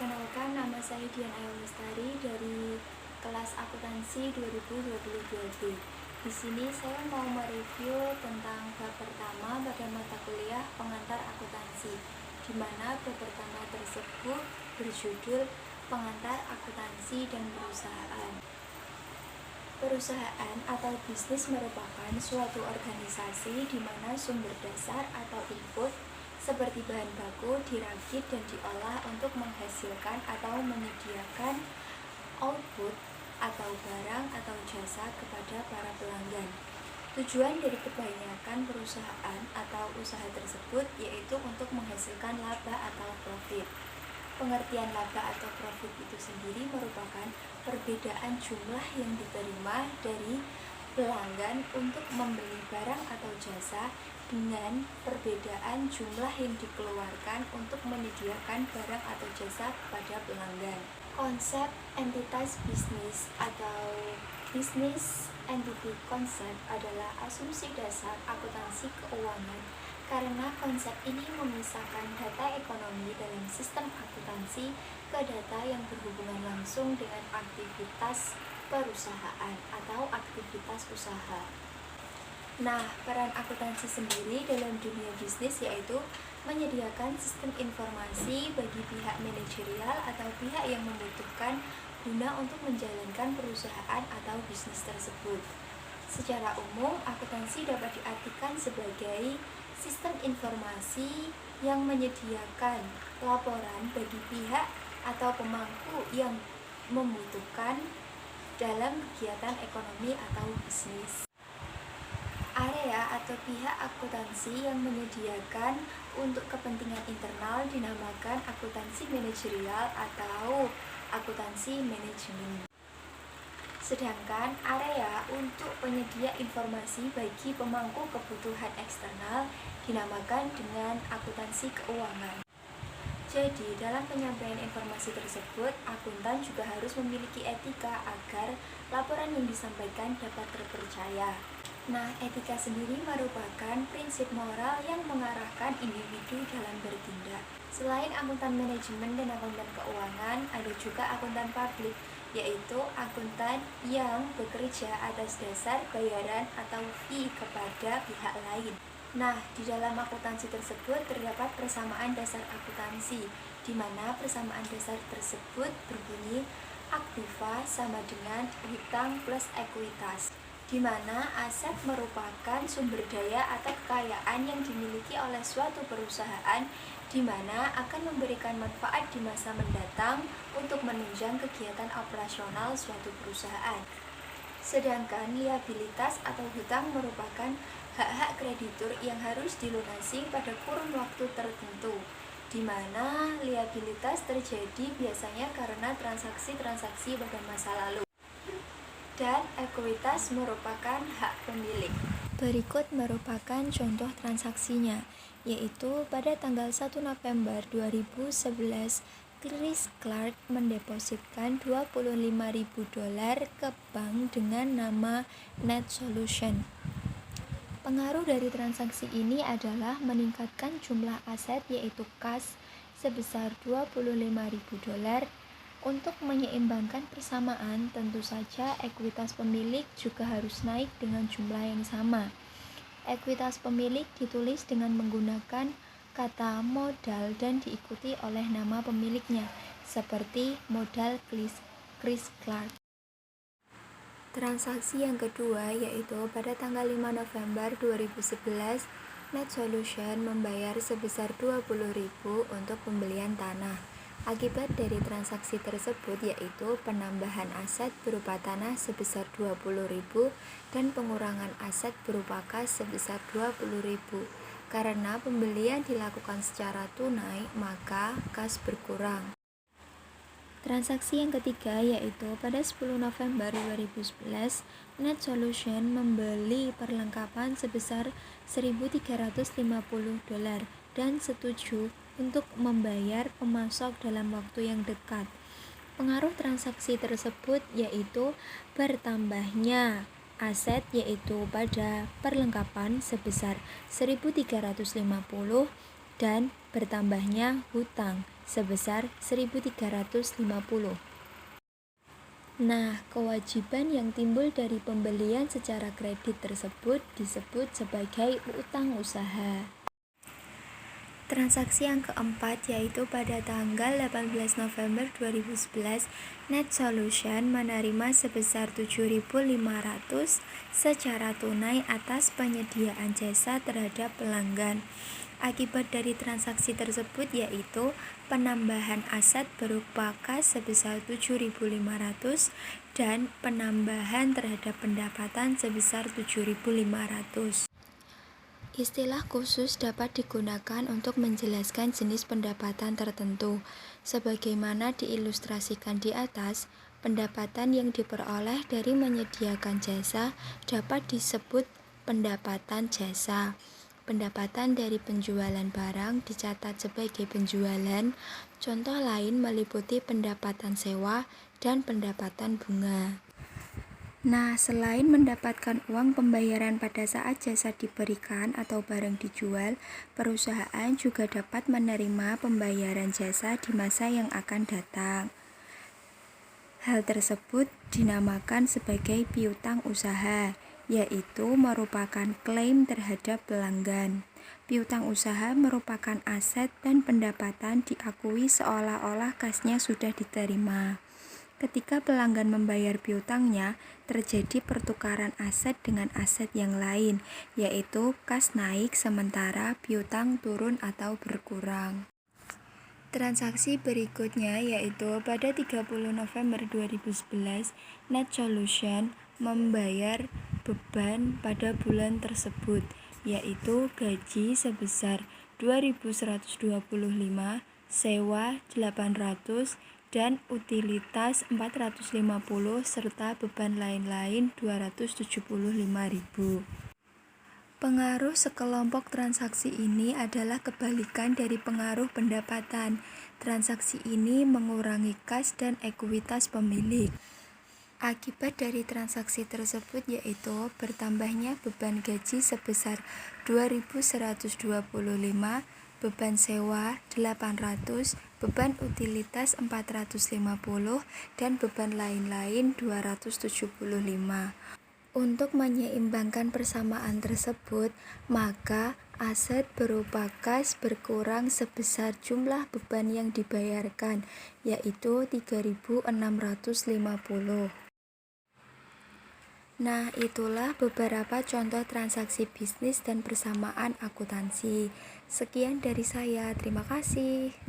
Perkenalkan, nama saya Dian Ayu Lestari dari kelas akuntansi 2022B. Di sini saya mau mereview tentang bab pertama pada mata kuliah pengantar akuntansi, di mana bab pertama tersebut berjudul pengantar akuntansi dan perusahaan. Perusahaan atau bisnis merupakan suatu organisasi di mana sumber dasar atau input seperti bahan baku dirakit dan diolah untuk menghasilkan atau menyediakan output atau barang atau jasa kepada para pelanggan. Tujuan dari kebanyakan perusahaan atau usaha tersebut yaitu untuk menghasilkan laba atau profit. Pengertian laba atau profit itu sendiri merupakan perbedaan jumlah yang diterima dari pelanggan untuk membeli barang atau jasa dengan perbedaan jumlah yang dikeluarkan untuk menyediakan barang atau jasa kepada pelanggan. Konsep entitas bisnis atau business entity concept adalah asumsi dasar akuntansi keuangan, karena konsep ini memisahkan data ekonomi dalam sistem akuntansi ke data yang berhubungan langsung dengan aktivitas perusahaan atau aktivitas usaha. Nah, peran akuntansi sendiri dalam dunia bisnis yaitu menyediakan sistem informasi bagi pihak manajerial atau pihak yang membutuhkan guna untuk menjalankan perusahaan atau bisnis tersebut. Secara umum, akuntansi dapat diartikan sebagai sistem informasi yang menyediakan laporan bagi pihak atau pemangku yang membutuhkan dalam kegiatan ekonomi atau bisnis. Area atau pihak akuntansi yang menyediakan untuk kepentingan internal dinamakan akuntansi manajerial atau akuntansi manajemen. Sedangkan area untuk penyedia informasi bagi pemangku kebutuhan eksternal dinamakan dengan akuntansi keuangan. Jadi, dalam penyampaian informasi tersebut, akuntan juga harus memiliki etika agar laporan yang disampaikan dapat terpercaya. Nah, etika sendiri merupakan prinsip moral yang mengarahkan individu dalam bertindak. Selain akuntan manajemen dan akuntan keuangan, ada juga akuntan publik, yaitu akuntan yang bekerja atas dasar bayaran atau fee kepada pihak lain. Nah, di dalam akuntansi tersebut terdapat persamaan dasar akuntansi, di mana persamaan dasar tersebut berbunyi aktiva sama dengan hutang plus ekuitas, di mana aset merupakan sumber daya atau kekayaan yang dimiliki oleh suatu perusahaan di mana akan memberikan manfaat di masa mendatang untuk menunjang kegiatan operasional suatu perusahaan. Sedangkan liabilitas atau hutang merupakan hak-hak kreditur yang harus dilunasi pada kurun waktu tertentu, di mana liabilitas terjadi biasanya karena transaksi-transaksi pada masa lalu. Dan ekuitas merupakan hak pemilik. Berikut merupakan contoh transaksinya, yaitu pada tanggal 1 November 2011, Chris Clark mendepositkan $25.000 ke bank dengan nama Net Solution. Pengaruh dari transaksi ini adalah meningkatkan jumlah aset yaitu kas sebesar $25.000. Untuk menyeimbangkan persamaan, tentu saja ekuitas pemilik juga harus naik dengan jumlah yang sama. Ekuitas pemilik ditulis dengan menggunakan kata modal dan diikuti oleh nama pemiliknya, seperti modal Chris Clark. Transaksi yang kedua yaitu pada tanggal 5 November 2011, Net Solution membayar sebesar $20.000 untuk pembelian tanah. Akibat dari transaksi tersebut yaitu penambahan aset berupa tanah sebesar $20.000 dan pengurangan aset berupa kas sebesar $20.000. Karena pembelian dilakukan secara tunai, maka kas berkurang. Transaksi yang ketiga yaitu pada 10 November 2011, Net Solution membeli perlengkapan sebesar $1.350 dan setuju untuk membayar pemasok dalam waktu yang dekat. Pengaruh transaksi tersebut yaitu bertambahnya aset yaitu pada perlengkapan sebesar $1.350 dan bertambahnya hutang sebesar 1.350. Nah, kewajiban yang timbul dari pembelian secara kredit tersebut disebut sebagai utang usaha. Transaksi yang keempat yaitu pada tanggal 18 November 2011, Net Solution menerima sebesar 7.500 secara tunai atas penyediaan jasa terhadap pelanggan. Akibat dari transaksi tersebut yaitu penambahan aset berupa kas sebesar 7.500 dan penambahan terhadap pendapatan sebesar 7.500. Istilah khusus dapat digunakan untuk menjelaskan jenis pendapatan tertentu. Sebagaimana diilustrasikan di atas, pendapatan yang diperoleh dari menyediakan jasa dapat disebut pendapatan jasa. Pendapatan dari penjualan barang dicatat sebagai penjualan. Contoh lain meliputi pendapatan sewa dan pendapatan bunga. Nah, selain mendapatkan uang pembayaran pada saat jasa diberikan atau barang dijual, perusahaan juga dapat menerima pembayaran jasa di masa yang akan datang. Hal tersebut dinamakan sebagai piutang usaha, yaitu merupakan klaim terhadap pelanggan. Piutang usaha merupakan aset dan pendapatan diakui seolah-olah kasnya sudah diterima. Ketika pelanggan membayar piutangnya, terjadi pertukaran aset dengan aset yang lain, yaitu kas naik sementara piutang turun atau berkurang. Transaksi berikutnya yaitu pada 30 November 2011, Net Solution membayar beban pada bulan tersebut, yaitu gaji sebesar 2.125, sewa 800, dan utilitas 450 serta beban lain-lain 275.000. Pengaruh sekelompok transaksi ini adalah kebalikan dari pengaruh pendapatan. Transaksi ini mengurangi kas dan ekuitas pemilik. Akibat dari transaksi tersebut yaitu bertambahnya beban gaji sebesar 2.125, beban sewa 800, beban utilitas 450, dan beban lain-lain 275. Untuk menyeimbangkan persamaan tersebut, maka aset berupa kas berkurang sebesar jumlah beban yang dibayarkan, yaitu 3.650. Nah, itulah beberapa contoh transaksi bisnis dan persamaan akuntansi. Sekian dari saya, terima kasih.